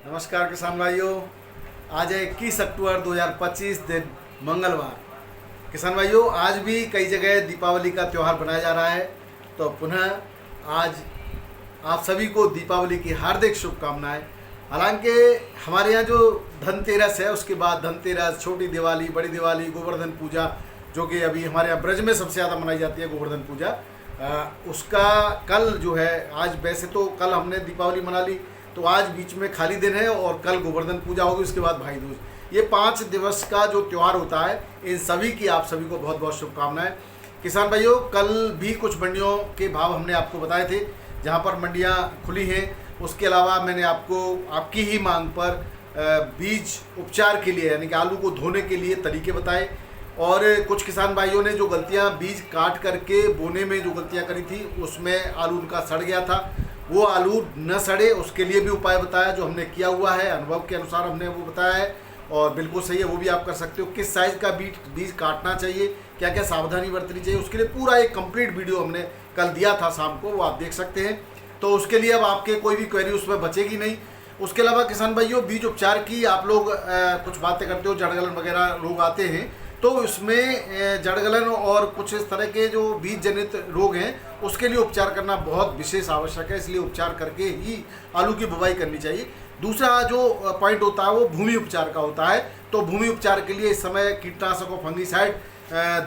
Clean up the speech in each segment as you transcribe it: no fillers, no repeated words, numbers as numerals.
नमस्कार किसान भाइयों। आज है 21 अक्टूबर 2025 दिन मंगलवार। किसान भाइयों, आज भी कई जगह दीपावली का त्यौहार मनाया जा रहा है। तो पुनः आज आप सभी को दीपावली की हार्दिक शुभकामनाएं। हालांकि हमारे यहाँ जो धनतेरस है, उसके बाद धनतेरस, छोटी दिवाली, बड़ी दिवाली, गोवर्धन पूजा, जो कि अभी हमारे यहाँ ब्रज में सबसे ज़्यादा मनाई जाती है गोवर्धन पूजा, उसका कल जो है, आज वैसे तो कल हमने दीपावली मना ली, तो आज बीच में खाली दिन है और कल गोवर्धन पूजा होगी, उसके बाद भाई दूज। ये 5 दिवस का जो त्यौहार होता है, इन सभी की आप सभी को बहुत बहुत शुभकामनाएं। किसान भाइयों, कल भी कुछ मंडियों के भाव हमने आपको बताए थे, जहां पर मंडियां खुली हैं। उसके अलावा मैंने आपको आपकी ही मांग पर बीज उपचार के लिए, यानी कि आलू को धोने के लिए तरीके बताए। और कुछ किसान भाइयों ने जो गलतियां बीज काट करके बोने में जो गलतियां करी थी, उसमें आलू उनका सड़ गया था। वो आलू न सड़े, उसके लिए भी उपाय बताया, जो हमने किया हुआ है, अनुभव के अनुसार हमने वो बताया है और बिल्कुल सही है, वो भी आप कर सकते हो। किस साइज़ का बीज काटना चाहिए, क्या क्या सावधानी बरतनी चाहिए, उसके लिए पूरा एक कंप्लीट वीडियो हमने कल दिया था शाम को, वो आप देख सकते हैं। तो उसके लिए अब आपके कोई भी क्वेरी उसमें बचेगी नहीं। उसके अलावा किसान भाइयों, बीज उपचार की आप लोग कुछ बातें करते हो, जड़गलन वगैरह रोग आते हैं, तो उसमें जड़गलन और कुछ इस तरह के जो बीज जनित रोग हैं, उसके लिए उपचार करना बहुत विशेष आवश्यक है। इसलिए उपचार करके ही आलू की बुवाई करनी चाहिए। दूसरा जो पॉइंट होता है वो भूमि उपचार का होता है। तो भूमि उपचार के लिए इस समय कीटनाशक और फंगीसाइड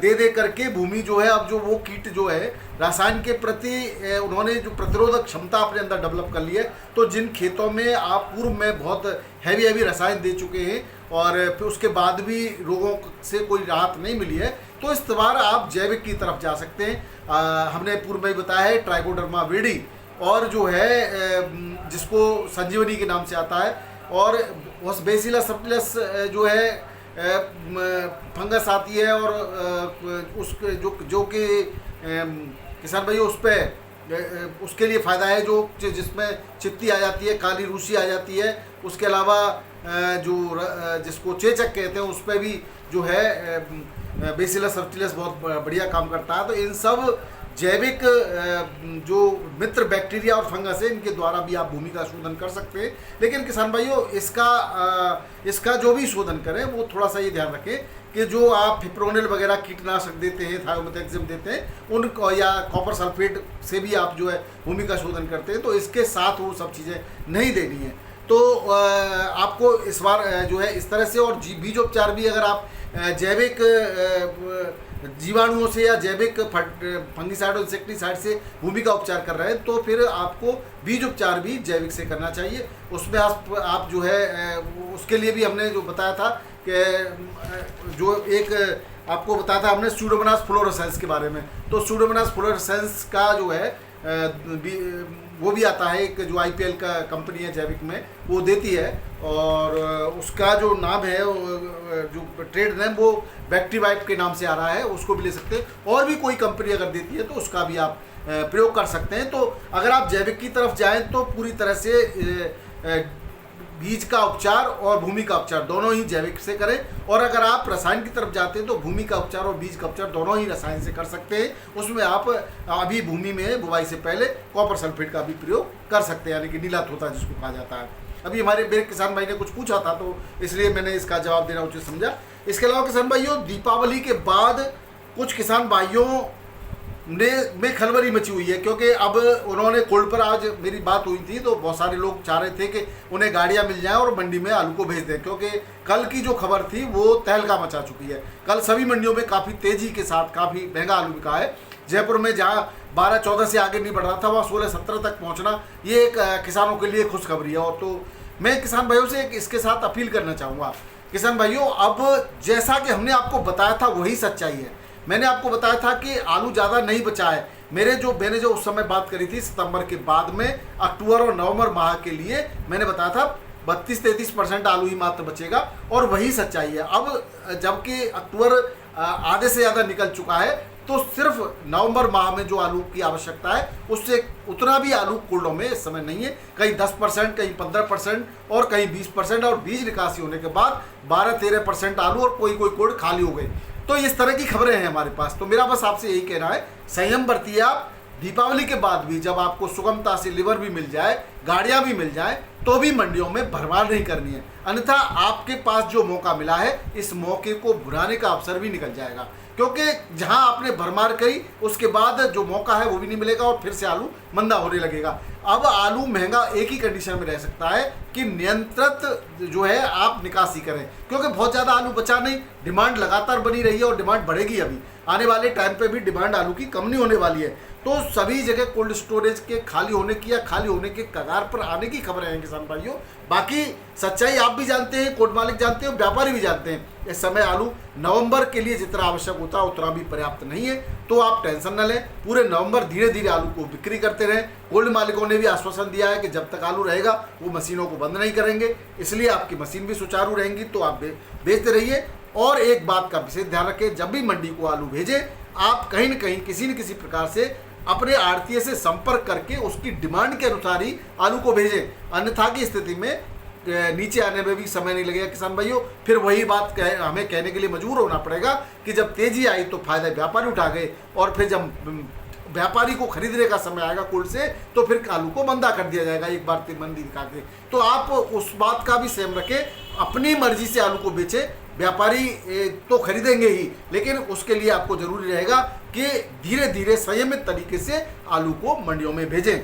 दे करके भूमि जो है, अब जो वो कीट जो है रसायन के प्रति उन्होंने जो प्रतिरोधक क्षमता अपने अंदर डेवलप कर ली है। तो जिन खेतों में आप पूर्व में बहुत हैवी रसायन दे चुके हैं और फिर उसके बाद भी रोगों से कोई राहत नहीं मिली है, तो इस बार आप जैविक की तरफ जा सकते हैं। हमने पूर्व में बताया है ट्राइकोडर्मा विरिडी, और जो है जिसको संजीवनी के नाम से आता है, और बेसिलस सबटिलस जो है फंगस आती है, और उसके जो कि किसान भाई उस पर उसके लिए फ़ायदा है, जो जिसमें चित्ती आ जाती है, काली रूसी आ जाती है। उसके अलावा जो जिसको चेचक कहते हैं, उस पर भी जो है बेसिलस सबटिलस बहुत बढ़िया काम करता है। तो इन सब जैविक जो मित्र बैक्टीरिया और फंगस है, इनके द्वारा भी आप भूमि का शोधन कर सकते हैं। लेकिन किसान भाइयों, इसका जो भी शोधन करें, वो थोड़ा सा ये ध्यान रखें कि जो आप फिप्रोनिल वगैरह कीटनाशक देते हैं, थायोमेथाक्सिम देते हैं, उनको या कॉपर सल्फेट से भी आप जो है भूमि का शोधन करते हैं, तो इसके साथ वो सब चीज़ें नहीं देनी है। तो आपको इस बार जो है इस तरह से, और बीजोपचार भी अगर आप जैविक जीवाणुओं से या जैविक फंगिसाइड और इंसेक्टिसाइड से भूमि का उपचार कर रहे हैं, तो फिर आपको बीज उपचार भी जैविक से करना चाहिए। उसमें आप जो है उसके लिए भी हमने जो बताया था कि जो एक आपको बताया था हमने सूडोमोनास फ्लोरोसेंस के बारे में। तो सूडोमोनास फ्लोरोसेंस का जो है वो भी आता है, एक जो IPL का कंपनी है जैविक में, वो देती है, और उसका जो नाम है, जो ट्रेड नेम, वो बैक्टीवाइट के नाम से आ रहा है, उसको भी ले सकते हैं। और भी कोई कंपनी अगर देती है तो उसका भी आप प्रयोग कर सकते हैं। तो अगर आप जैविक की तरफ जाएं तो पूरी तरह से बीज का उपचार और भूमि का उपचार दोनों ही जैविक से करें। और अगर आप रसायन की तरफ जाते हैं तो भूमि का उपचार और बीज का उपचार दोनों ही रसायन से कर सकते हैं। उसमें आप अभी भूमि में बुवाई से पहले कॉपर सल्फेट का भी प्रयोग कर सकते हैं, यानी कि नीला तोता जिसको कहा जाता है। अभी मेरे किसान भाई ने कुछ पूछा था, तो इसलिए मैंने इसका जवाब देना उचित समझा। इसके अलावा किसान भाइयों, दीपावली के बाद कुछ किसान भाइयों में खलबली मची हुई है, क्योंकि अब उन्होंने कोल्ड पर, आज मेरी बात हुई थी तो बहुत सारे लोग चाह रहे थे कि उन्हें गाड़ियां मिल जाएं और मंडी में आलू को भेज दें, क्योंकि कल की जो खबर थी वो तहलका मचा चुकी है। कल सभी मंडियों में काफ़ी तेज़ी के साथ काफ़ी महंगा आलू बिका है। जयपुर में जहाँ 12-14 से आगे नहीं बढ़ रहा था, वहाँ 16-17 तक पहुँचना, ये एक किसानों के लिए खुशखबरी है। और तो मैं किसान भाइयों से इसके साथ अपील करना चाहूँगा। किसान भाइयों, अब जैसा कि हमने आपको बताया था वही सच्चाई है। मैंने आपको बताया था कि आलू ज़्यादा नहीं बचा है। मैंने जो उस समय बात करी थी सितंबर के बाद में, अक्टूबर और नवंबर माह के लिए मैंने बताया था 32-33% आलू ही मात्र बचेगा, और वही सच्चाई है। अब जबकि अक्टूबर आधे से ज़्यादा निकल चुका है, तो सिर्फ नवंबर माह में जो आलू की आवश्यकता है, उससे उतना भी आलू कुल्डों में इस समय नहीं है। कहीं 10%, कहीं 15% और कहीं 20%, और बीज निकासी होने के बाद 12-13% आलू और कोई कुल्ड खाली हो गई। तो इस तरह की खबरें हैं हमारे पास। तो मेरा बस आपसे यही कहना है, संयम बरतिए आप। दीपावली के बाद भी जब आपको सुगमता से लीवर भी मिल जाए, गाड़ियां भी मिल जाए तो भी मंडियों में भरमार नहीं करनी है, अन्यथा आपके पास जो मौका मिला है इस मौके को भुनाने का अवसर भी निकल जाएगा, क्योंकि जहां आपने भरमार करी उसके बाद जो मौका है वो भी नहीं मिलेगा और फिर से आलू मंदा होने लगेगा। अब आलू महंगा एक ही कंडीशन में रह सकता है कि नियंत्रित जो है आप निकासी करें, क्योंकि बहुत ज़्यादा आलू बचा नहीं, डिमांड लगातार बनी रही है और डिमांड बढ़ेगी। अभी आने वाले टाइम पे भी डिमांड आलू की कम नहीं होने वाली है। तो सभी जगह कोल्ड स्टोरेज के खाली होने की या खाली होने के कगार पर आने की खबरें हैं किसान भाइयों। बाकी सच्चाई आप भी जानते हैं, कोर्ट मालिक जानते हैं, व्यापारी भी जानते हैं। इस समय आलू नवंबर के लिए जितना आवश्यक होता है उतना भी पर्याप्त नहीं है, तो आप टेंशन न लें। पूरे नवंबर धीरे धीरे आलू को बिक्री करते रहें। कोल्ड मालिकों ने भी आश्वासन दिया है कि जब तक आलू रहेगा वो मशीनों को बंद नहीं करेंगे, इसलिए आपकी मशीन भी सुचारू रहेंगी, तो आप बेचते रहिए। और एक बात का विशेष ध्यान रखें, जब भी मंडी को आलू भेजें आप कहीं न कहीं किसी न किसी प्रकार से अपने आड़तीय से संपर्क करके उसकी डिमांड के अनुसार ही आलू को भेजें, अन्यथा की स्थिति में नीचे आने में भी समय नहीं लगेगा किसान भाइयों। फिर वही बात हमें कहने के लिए मजबूर होना पड़ेगा कि जब तेजी आई तो फायदा व्यापारी उठा गए, और फिर जब व्यापारी को खरीदने का समय आएगा कोल्ड से तो फिर आलू को मंदा कर दिया जाएगा एक बार मंदी दिखा के। तो आप उस बात का भी सेम रखें, अपनी मर्जी से आलू को बेचें। व्यापारी तो खरीदेंगे ही, लेकिन उसके लिए आपको जरूरी रहेगा कि धीरे धीरे संयमित तरीके से आलू को मंडियों में भेजें।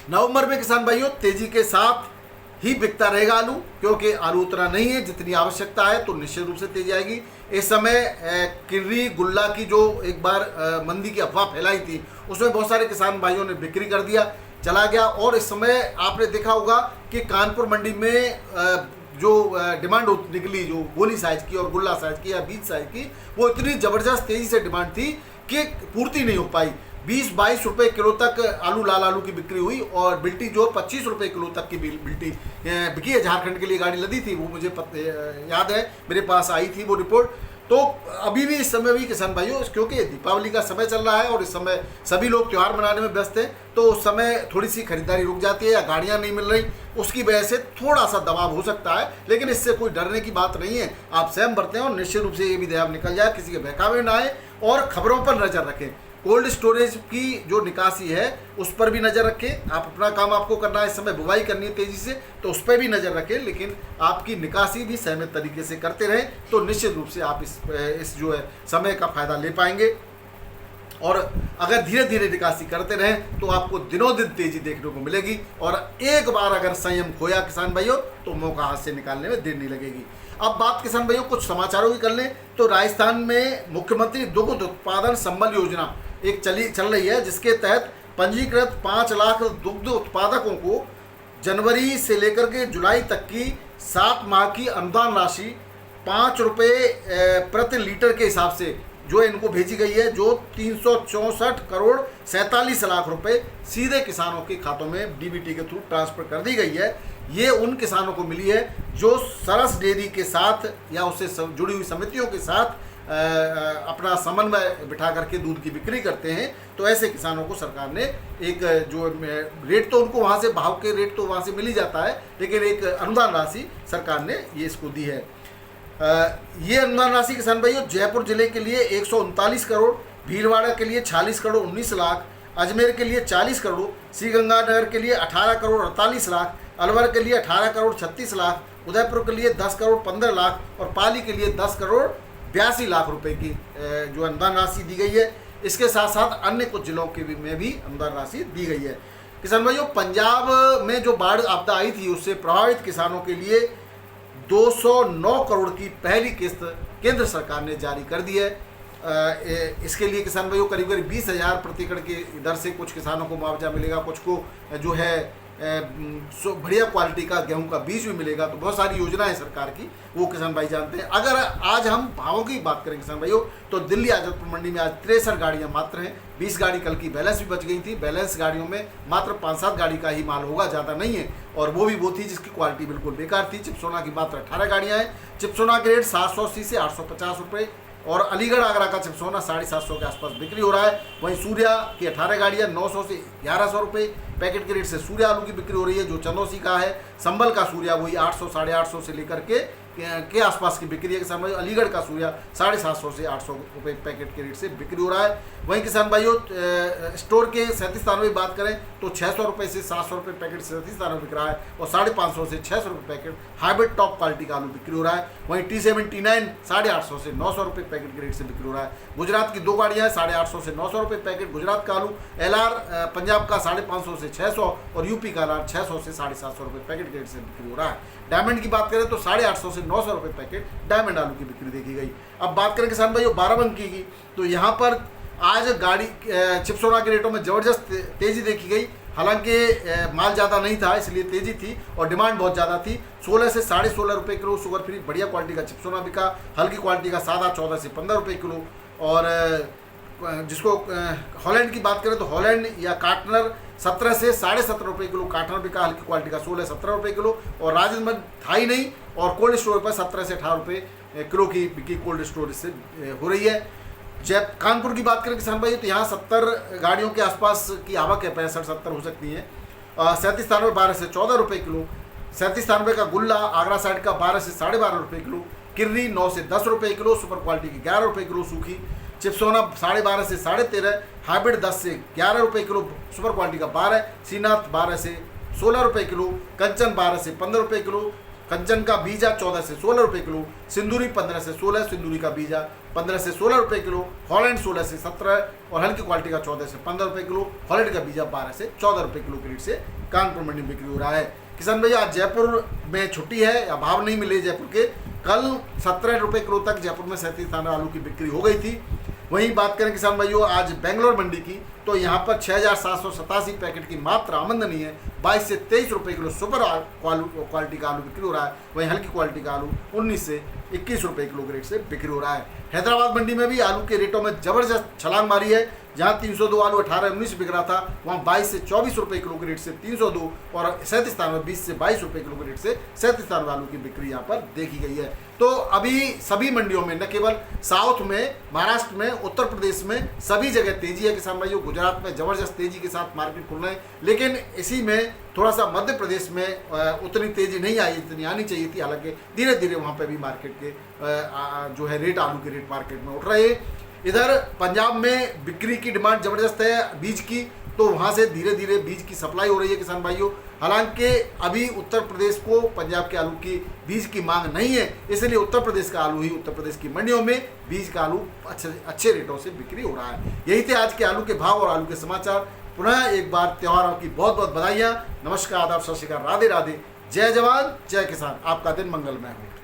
नवंबर में किसान भाइयों तेजी के साथ ही बिकता रहेगा आलू, क्योंकि आलू उतना नहीं है जितनी आवश्यकता है, तो निश्चित रूप से तेजी आएगी। इस समय किर्री गुल्ला की जो एक बार मंदी की अफवाह फैलाई थी उसमें बहुत सारे किसान भाइयों ने बिक्री कर दिया, चला गया। और इस समय आपने देखा होगा कि कानपुर मंडी में जो डिमांड निकली जो गोली साइज की और गुल्ला साइज की या बीज साइज की, वो इतनी ज़बरदस्त तेज़ी से डिमांड थी कि पूर्ति नहीं हो पाई। 20-22 रुपये किलो तक आलू लाल आलू की बिक्री हुई, और बिल्टी जो 25 रुपये किलो तक की बिल्टी बिकी है। झारखंड के लिए गाड़ी लदी थी, वो मुझे याद है, मेरे पास आई थी वो रिपोर्ट। तो अभी भी इस समय भी किसान भाइयों, क्योंकि दीपावली का समय चल रहा है और इस समय सभी लोग त्यौहार मनाने में व्यस्त हैं, तो उस समय थोड़ी सी खरीदारी रुक जाती है या गाड़ियां नहीं मिल रही, उसकी वजह से थोड़ा सा दबाव हो सकता है, लेकिन इससे कोई डरने की बात नहीं है। आप स्वयं बरतें और निश्चित रूप से ये भी दयाब निकल जाए, किसी के बहकावे ना आए, और खबरों पर नज़र रखें। कोल्ड स्टोरेज की जो निकासी है उस पर भी नज़र रखें। आप अपना काम आपको करना है, इस समय बुवाई करनी है तेज़ी से, तो उस पर भी नज़र रखें, लेकिन आपकी निकासी भी सहमत तरीके से करते रहें, तो निश्चित रूप से आप इस जो है समय का फ़ायदा ले पाएंगे। और अगर धीरे धीरे निकासी करते रहें तो आपको दिनों दिन तेज़ी देखने को मिलेगी, और एक बार अगर संयम खोया किसान भाइयों तो मौका हाथ से निकालने में देर नहीं लगेगी। अब बात किसान भाइयों कुछ समाचारों की कर लें, तो राजस्थान में मुख्यमंत्री दुग्ध उत्पादन संबल योजना एक चल रही है, जिसके तहत पंजीकृत 5 लाख दुग्ध उत्पादकों को जनवरी से लेकर के जुलाई तक की 7 माह की अनुदान राशि 5 रुपये प्रति लीटर के हिसाब से जो इनको भेजी गई है, जो 364 करोड़ 47 लाख रुपए सीधे किसानों के खातों में डीबीटी के थ्रू ट्रांसफर कर दी गई है। ये उन किसानों को मिली है जो सरस डेयरी के साथ या उससे जुड़ी हुई समितियों के साथ अपना समन्वय बिठा करके दूध की बिक्री करते हैं। तो ऐसे किसानों को सरकार ने एक जो रेट, तो उनको वहाँ से भाव के रेट तो वहाँ से मिल ही जाता है, लेकिन एक अनुदान राशि सरकार ने ये इसको दी है। ये अनुदान राशि किसान भाइयों जयपुर जिले के लिए 139 करोड़, भीलवाड़ा के लिए 46 करोड़ 19 लाख, अजमेर के लिए 40 करोड़, श्रीगंगानगर के लिए 18 करोड़ 48 लाख, अलवर के लिए 18 करोड़ 36 लाख, उदयपुर के लिए 10 करोड़ 15 लाख और पाली के लिए 10 करोड़ 82 लाख रुपए की जो अनुदान राशि दी गई है। इसके साथ साथ अन्य कुछ जिलों के में भी अनुदान राशि दी गई है। किसान भाइयों पंजाब में जो बाढ़ आपदा आई थी उससे प्रभावित किसानों के लिए 209 करोड़ की पहली किस्त केंद्र सरकार ने जारी कर दी है। इसके लिए किसान भाइयों करीब 20,000 प्रति एकड़ की दर से कुछ किसानों को मुआवजा मिलेगा, कुछ को जो है बढ़िया क्वालिटी का गेहूं का बीज भी मिलेगा। तो बहुत सारी योजनाएं सरकार की, वो किसान भाई जानते हैं। अगर आज हम भावों की बात करें किसान भाइयों, तो दिल्ली आजमपुर मंडी में आज 63 गाड़ियां मात्र हैं। 20 गाड़ी कल की बैलेंस भी बच गई थी। बैलेंस गाड़ियों में मात्र 5-7 गाड़ी का ही माल होगा, ज़्यादा नहीं है, और वो भी वो थी जिसकी क्वालिटी बिल्कुल बेकार थी। चिपसोना की मात्र 18 गाड़ियाँ हैं। चिपसोना के रेट 780 से 850 रुपये, और अलीगढ़ आगरा का चिपसोना 750 के आसपास बिक्री हो रहा है। वहीं सूर्या की 18 गाड़ियाँ 900 से 1100 रुपये पैकेट के रेट से सूर्या आलू की बिक्री हो रही है, जो चंदौसी का है। संबल का सूर्या वही 800 850 से लेकर के के आसपास की बिक्री है किसान भाइयों। अलीगढ़ का सूर्या 750 से 800 रुपये पैकेट के रेट से बिक्री हो रहा है। वहीं किसान भाइयों स्टोर के 37 स्थानों की बात करें तो 600 रुपये से 700 रुपये पैकेट 37 स्थानों में बिक रहा है और 550 से 600 रुपये पैकेट हाइब्रिड टॉप क्वालिटी का आलू बिक्री हो रहा है। वहीं T79 850 से 900 रुपये पैकेट के रेट से बिक्री हो रहा है। गुजरात की 2 गाड़ियाँ 850 से 900 रुपये पैकेट गुजरात का आलू। LR पंजाब का 550 से 600 और यूपी का LR 600 से 750 रुपये पैकेट के रेट से बिक्री हो रहा है। डायमंड की बात करें तो 850 से 900 रुपये पैकेट डायमंड आलू की बिक्री देखी गई। अब बात करें किसान भाइयों बाराबंकी की, तो यहाँ पर आज गाड़ी चिपसोना के रेटों में ज़बरदस्त तेज़ी देखी गई। हालांकि माल ज़्यादा नहीं था इसलिए तेज़ी थी और डिमांड बहुत ज़्यादा थी। 16 से 16.5 रुपये किलो शुगर फ्री बढ़िया क्वालिटी का चिपसोना बिका। हल्की क्वालिटी का सादा 14 से 15 रुपये किलो। और जिसको हॉलैंड की बात करें तो हॉलैंड या काटनर 17 से 17.5 रुपये किलो काटनर बिका। हल्की क्वालिटी का 16-17 रुपये किलो। और राजस्थान था ही नहीं और कोल्ड स्टोर पर 17 से 18 रुपये किलो की बिक्री कोल्ड स्टोर से हो रही है। कानपुर की बात करें किसान भाई तो यहाँ 70 गाड़ियों के आसपास की आवक है, 65-70 हो सकती है। 37 स्थानों 12 से 14 रुपये किलो। 37 स्थानों का गुल्ला आगरा साइड का 12 से 12.5 रुपये किलो। किर्री 9 से 10 रुपये किलो। सुपर क्वालिटी की 11 रुपये किलो सूखी। चिपसोना 12.5 से 13.5। हाइब्रिड 10 से 11 रुपये किलो। सुपर क्वालिटी का 12। सीनाथ 12 से 16 रुपये किलो। कंचन 12 से 15 रुपये किलो। कंचन का बीजा 14 से 16 रुपये किलो। सिंदूरी 15 से 16। सिंदूरी का बीजा 15 से 16 रुपये किलो। हॉलैंड 16 से 17 और हल्की क्वालिटी का 14 से 15 रुपये किलो। हॉलैंड का बीजा 12 से 14 रुपये किलो के रेट से कानपुर मंडी में बिक्री हो रहा है। किसान भैया आज जयपुर में छुट्टी है या भाव नहीं मिले जयपुर के। कल 17 रुपये किलो तक जयपुर में 37 स्थान आलू की बिक्री हो गई थी। वहीं बात करें किसान भाइयों आज बेंगलोर मंडी की तो यहाँ पर 6,787 पैकेट की मात्र आमदनी है। 22 से 23 रुपये किलो सुपर क्वालिटी का आलू बिक्री हो रहा है। वहीं हल्की क्वालिटी का आलू 19 से 21 रुपये किलो के रेट से बिक्री हो रहा है। हैदराबाद मंडी में भी आलू के रेटों में ज़बरदस्त छलांग मारी है। जहाँ 302 आलू 18-19 बिक रहा था वहाँ 22 से 24 रुपये किलो के रेट से 302 और 37 स्थान में 20 से 22 रुपये किलो के रेट से 37 स्थान में आलू की बिक्री यहाँ पर देखी गई है। तो अभी सभी मंडियों में न केवल साउथ में, महाराष्ट्र में, उत्तर प्रदेश में सभी जगह तेजी है किसान भाइयों। गुजरात में ज़बरदस्त तेजी के साथ मार्केट खुल रहे हैं, लेकिन इसी में थोड़ा सा मध्य प्रदेश में उतनी तेजी नहीं आई जितनी आनी चाहिए थी। हालांकि धीरे धीरे वहाँ पे भी मार्केट के जो है रेट आलू के रेट मार्केट में उठ रहे हैं। इधर पंजाब में बिक्री की डिमांड ज़बरदस्त है बीज की, तो वहाँ से धीरे धीरे बीज की सप्लाई हो रही है किसान भाइयों। हालांकि अभी उत्तर प्रदेश को पंजाब के आलू की बीज की मांग नहीं है, इसलिए उत्तर प्रदेश का आलू ही उत्तर प्रदेश की मंडियों में बीज का आलू अच्छे रेटों से बिक्री हो रहा है। यही थे आज के आलू के भाव और आलू के समाचार। पुनः एक बार त्योहारों की बहुत बहुत बधाइयाँ। नमस्कार, आदाब, सत श्री अकाल, राधे राधे। जय जवान जय किसान। आपका दिन मंगलमय हो।